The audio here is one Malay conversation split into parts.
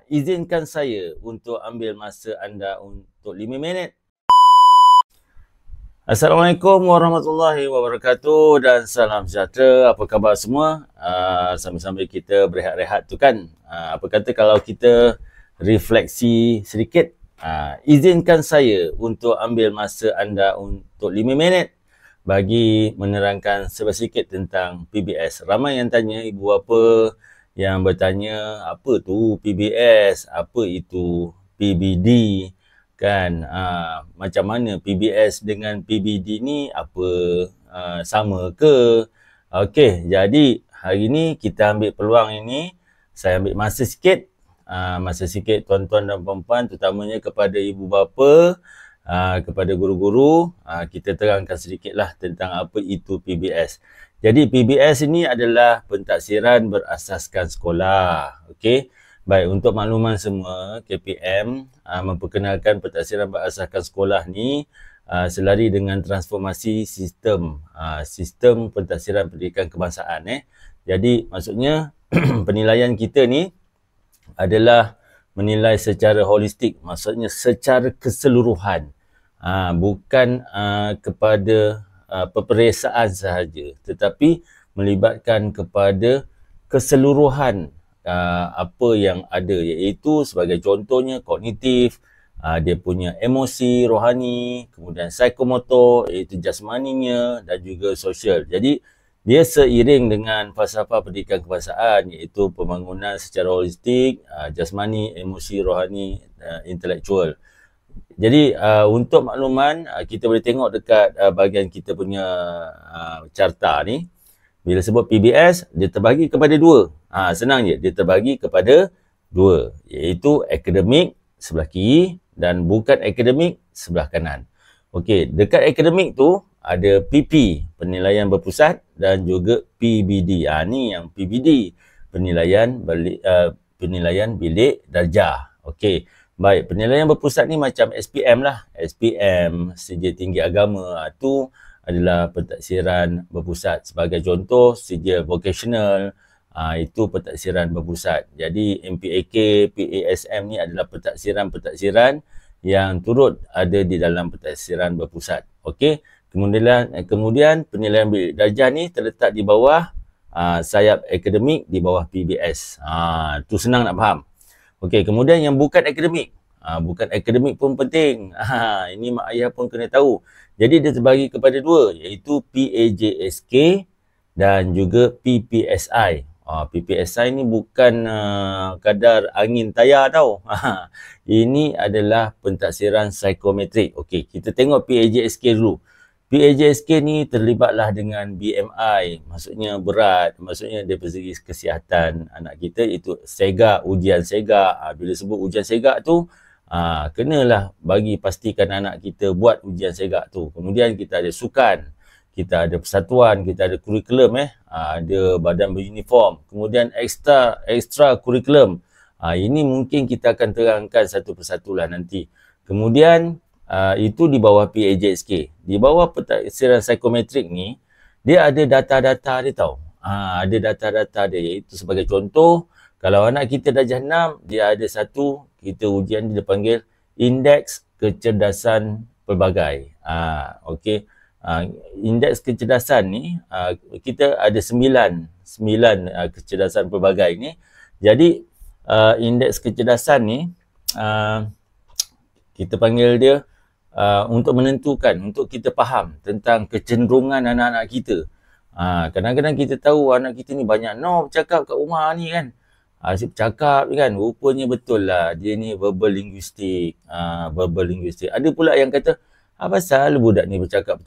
Izinkan saya untuk ambil masa anda untuk 5 minit. Assalamualaikum warahmatullahi wabarakatuh dan salam sejahtera. Apa khabar semua? Sambil-sambil kita berehat-rehat tu kan. Apa kata kalau kita refleksi sedikit? Izinkan saya untuk ambil masa anda untuk 5 minit bagi menerangkan sedikit tentang PBS. Ramai yang tanya, ibu apa yang bertanya, apa tu PBS, apa itu PBD, kan? Macam mana PBS dengan PBD ni, apa sama ke? Okey, jadi hari ni kita ambil peluang ini, saya ambil masa sikit, tuan-tuan dan puan-puan, terutamanya kepada ibu bapa, kepada guru-guru, kita terangkan sedikitlah tentang apa itu PBS. Jadi PBS ini adalah pentaksiran berasaskan sekolah. Okey. Baik, untuk makluman semua, KPM memperkenalkan pentaksiran berasaskan sekolah ni selari dengan transformasi sistem pentaksiran pendidikan kebangsaan. Jadi maksudnya penilaian kita ni adalah menilai secara holistik, maksudnya secara keseluruhan. Bukan kepada peperiksaan sahaja, tetapi melibatkan kepada keseluruhan apa yang ada, iaitu sebagai contohnya kognitif, dia punya emosi, rohani, kemudian psikomotor, iaitu jasmaninya, dan juga sosial. Jadi dia seiring dengan falsafah pendidikan kebangsaan, iaitu pembangunan secara holistik, jasmani, emosi, rohani, intelektual. Jadi untuk makluman, kita boleh tengok dekat bahagian kita punya carta ni. Bila sebut PBS, dia terbagi kepada dua. Senang je, dia terbagi kepada dua, iaitu akademik sebelah kiri dan bukan akademik sebelah kanan. Okey, dekat akademik tu ada PP, penilaian berpusat, dan juga PBD. Ni yang PBD, penilaian bilik darjah. Okey. Baik, penilaian berpusat ni macam SPM lah. SPM, Sijil Tinggi Agama, tu adalah pentaksiran berpusat. Sebagai contoh, Sijil Vocational, itu pentaksiran berpusat. Jadi MPAK, PASM ni adalah pentaksiran-pentaksiran yang turut ada di dalam pentaksiran berpusat. Okey. Kemudian penilaian bilik darjah ni terletak di bawah sayap akademik, di bawah PBS. Tu senang nak faham. Okey, kemudian yang bukan akademik. Bukan akademik pun penting. Ini mak ayah pun kena tahu. Jadi dia terbagi kepada dua, iaitu PAJSK dan juga PPSI. PPSI ni bukan kadar angin tayar tau. Ini adalah pentaksiran psikometrik. Okey, kita tengok PAJSK dulu. PAJSK ni terlibatlah dengan BMI, maksudnya berat, maksudnya dari segi kesihatan anak kita, itu segak, ujian segak. Bila sebut ujian segak tu, kenalah bagi pastikan anak kita buat ujian segak tu. Kemudian kita ada sukan, kita ada persatuan, kita ada kurikulum, ada badan beruniform. Kemudian ekstra kurikulum. Ini mungkin kita akan terangkan satu persatu lah nanti. Kemudian itu di bawah PAJSK. Di bawah pentaksiran psikometrik ni, dia ada data-data dia tau. Ada data-data dia, iaitu sebagai contoh, kalau anak kita darjah 6, dia ada satu, kita ujian dia panggil Indeks Kecerdasan Pelbagai. Okey. Indeks kecerdasan ni, kita ada 9 kecerdasan pelbagai ni. Jadi, indeks kecerdasan ni, kita panggil dia untuk menentukan, untuk kita faham tentang kecenderungan anak-anak kita. Kadang-kadang kita tahu anak kita ni banyak bercakap kat rumah ni kan. Asyik bercakap kan, rupanya betul lah dia ni verbal linguistik. Ada pula yang kata, apa pasal budak ni bercakap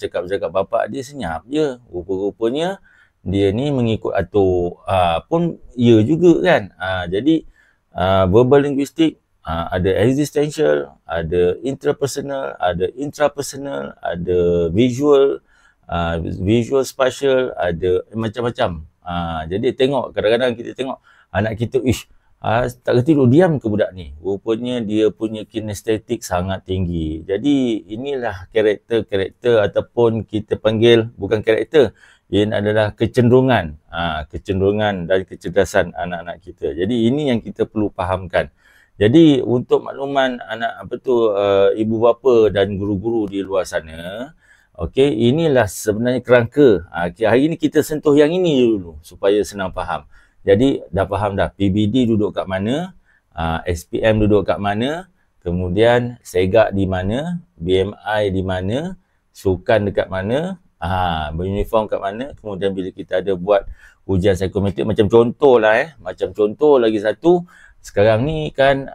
bapak dia senyap je. Rupa-rupanya dia ni mengikut atur. Pun ya juga kan. Jadi verbal linguistik, ada existential, ada interpersonal, ada intrapersonal, ada visual spatial, ada macam-macam. Jadi tengok, kadang-kadang kita tengok anak kita, tak kerti duduk diam ke budak ni. Rupanya dia punya kinestetik sangat tinggi. Jadi inilah karakter ataupun kita panggil, bukan karakter, ini adalah kecenderungan dan kecerdasan anak-anak kita. Jadi ini yang kita perlu fahamkan. Jadi untuk makluman anak ibu bapa dan guru-guru di luar sana, okey, inilah sebenarnya kerangka. Okay, hari ini kita sentuh yang ini dulu supaya senang faham. Jadi dah faham dah PBD duduk kat mana, SPM duduk kat mana, kemudian segak di mana, BMI di mana, sukan dekat mana, beruniform kat mana, kemudian bila kita ada buat ujian psikometrik macam contoh lah macam contoh lagi satu, sekarang ni kan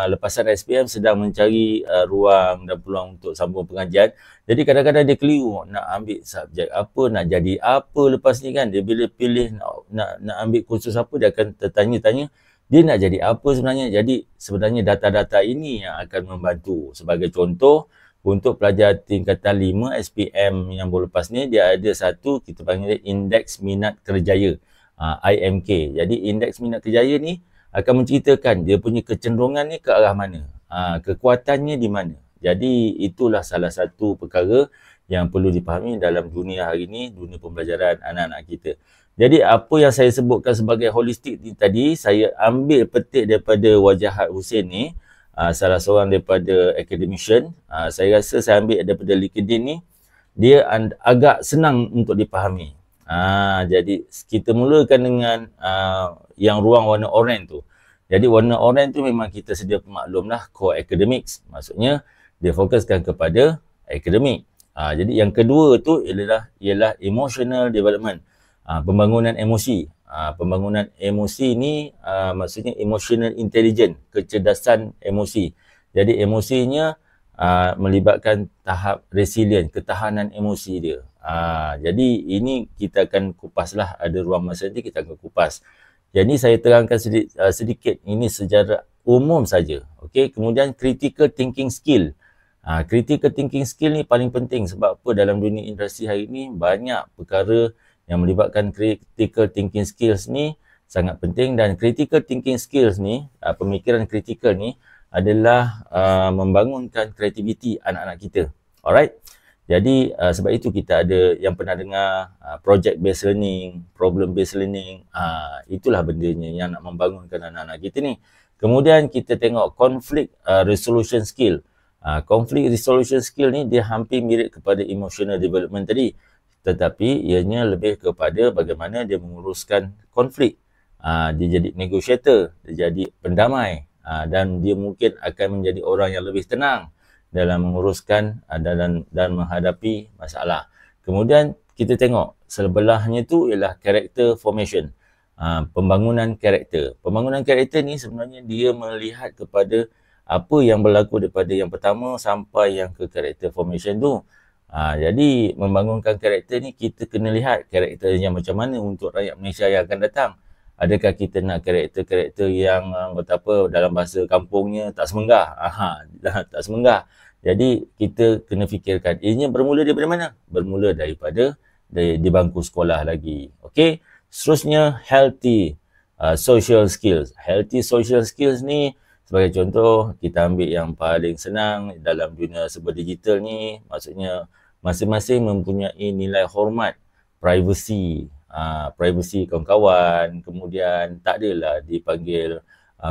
lepasan SPM sedang mencari ruang dan peluang untuk sambung pengajian. Jadi kadang-kadang dia keliru nak ambil subjek apa, nak jadi apa lepas ni kan. Dia bila pilih nak ambil kursus apa, dia akan tertanya-tanya dia nak jadi apa sebenarnya. Jadi sebenarnya data-data ini yang akan membantu. Sebagai contoh, untuk pelajar tingkatan 5 SPM yang baru lepas ni, dia ada satu kita panggil Indeks Minat Kerjaya, IMK. Jadi Indeks Minat Kerjaya ni akan menceritakan dia punya kecenderungan ni ke arah mana, kekuatannya di mana. Jadi itulah salah satu perkara yang perlu dipahami dalam dunia hari ini, dunia pembelajaran anak-anak kita. Jadi apa yang saya sebutkan sebagai holistik ni tadi, saya ambil petik daripada Wajahat Hussein ni, salah seorang daripada academician. Saya rasa saya ambil daripada LinkedIn ni, dia agak senang untuk dipahami. Jadi kita mulakan dengan yang ruang warna oranye tu. Jadi warna oranye tu memang kita sedia pemaklum lah, core academics. Maksudnya dia fokuskan kepada akademik. Jadi yang kedua tu ialah emotional development, pembangunan emosi. Pembangunan emosi ni maksudnya emotional intelligence, kecerdasan emosi. Jadi emosinya melibatkan tahap resilient, ketahanan emosi dia. Jadi ini kita akan kupas lah, ada ruang masa nanti kita akan kupas. Jadi saya terangkan sedikit ini secara umum saja. Okey, kemudian critical thinking skill. Critical thinking skill ni paling penting sebab apa, dalam dunia industri hari ni banyak perkara yang melibatkan critical thinking skills ni sangat penting. Dan critical thinking skills ni, pemikiran kritikal ni adalah membangunkan kreativiti anak-anak kita. Alright. Jadi sebab itu kita ada yang pernah dengar project based learning, problem based learning. Itulah bendanya yang nak membangunkan anak-anak kita ni. Kemudian kita tengok conflict resolution skill. Conflict resolution skill ni dia hampir mirip kepada emotional development tadi, tetapi ianya lebih kepada bagaimana dia menguruskan konflik. Dia jadi negotiator, dia jadi pendamai, dan dia mungkin akan menjadi orang yang lebih tenang dalam menguruskan dan menghadapi masalah. Kemudian kita tengok sebelahnya tu ialah character formation, pembangunan karakter. Pembangunan karakter ni sebenarnya dia melihat kepada apa yang berlaku daripada yang pertama sampai yang ke character formation tu. Jadi membangunkan karakter ni kita kena lihat karakternya macam mana untuk rakyat Malaysia yang akan datang. Adakah kita nak karakter-karakter yang dalam bahasa kampungnya tak semenggah? Tak semenggah. Jadi kita kena fikirkan ianya bermula daripada mana? Bermula daripada di bangku sekolah lagi. Okey. Seterusnya healthy social skills. Healthy social skills ni sebagai contoh, kita ambil yang paling senang dalam dunia serba digital ni, maksudnya masing-masing mempunyai nilai hormat, privacy, privacy kawan-kawan, kemudian tak adalah dipanggil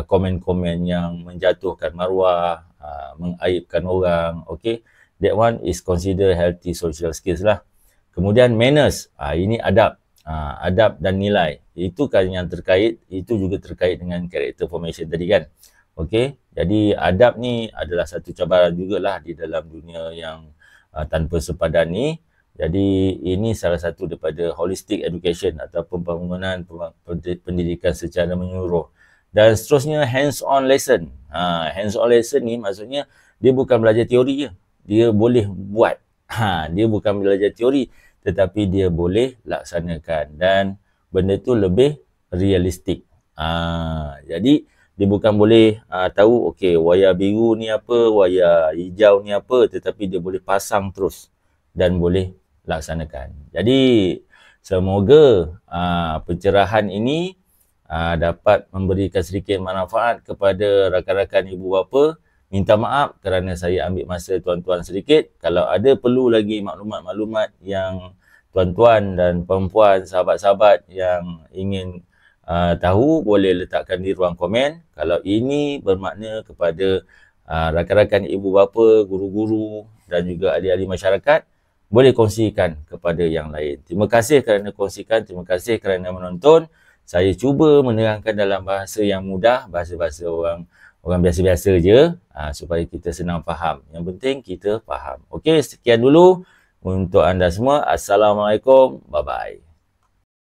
komen-komen yang menjatuhkan maruah, mengaibkan orang. Okay, that one is consider healthy social skills lah. Kemudian manners, ini adab. Adab dan nilai, itu kan yang terkait, itu juga terkait dengan character formation tadi kan. Okey, jadi adab ni adalah satu cabaran jugalah di dalam dunia yang tanpa sepadan ni. Jadi ini salah satu daripada holistic education ataupun pembangunan pendidikan secara menyeluruh. Dan seterusnya hands-on lesson. Hands-on lesson ni maksudnya dia bukan belajar teori je. Dia boleh buat. Dia bukan belajar teori tetapi dia boleh laksanakan dan benda tu lebih realistik. Jadi dia bukan boleh tahu okey wayar biru ni apa, wayar hijau ni apa, tetapi dia boleh pasang terus dan boleh laksanakan. Jadi semoga pencerahan ini dapat memberikan sedikit manfaat kepada rakan-rakan ibu bapa. Minta maaf kerana saya ambil masa tuan-tuan sedikit. Kalau ada perlu lagi maklumat-maklumat yang tuan-tuan dan perempuan, sahabat-sahabat yang ingin tahu, boleh letakkan di ruang komen. Kalau ini bermakna kepada rakan-rakan ibu bapa, guru-guru dan juga ahli-ahli masyarakat, boleh kongsikan kepada yang lain. Terima kasih kerana kongsikan, terima kasih kerana menonton. Saya cuba menerangkan dalam bahasa yang mudah, bahasa-bahasa orang biasa-biasa je, supaya kita senang faham. Yang penting kita faham. Okey, sekian dulu untuk anda semua. Assalamualaikum. Bye-bye.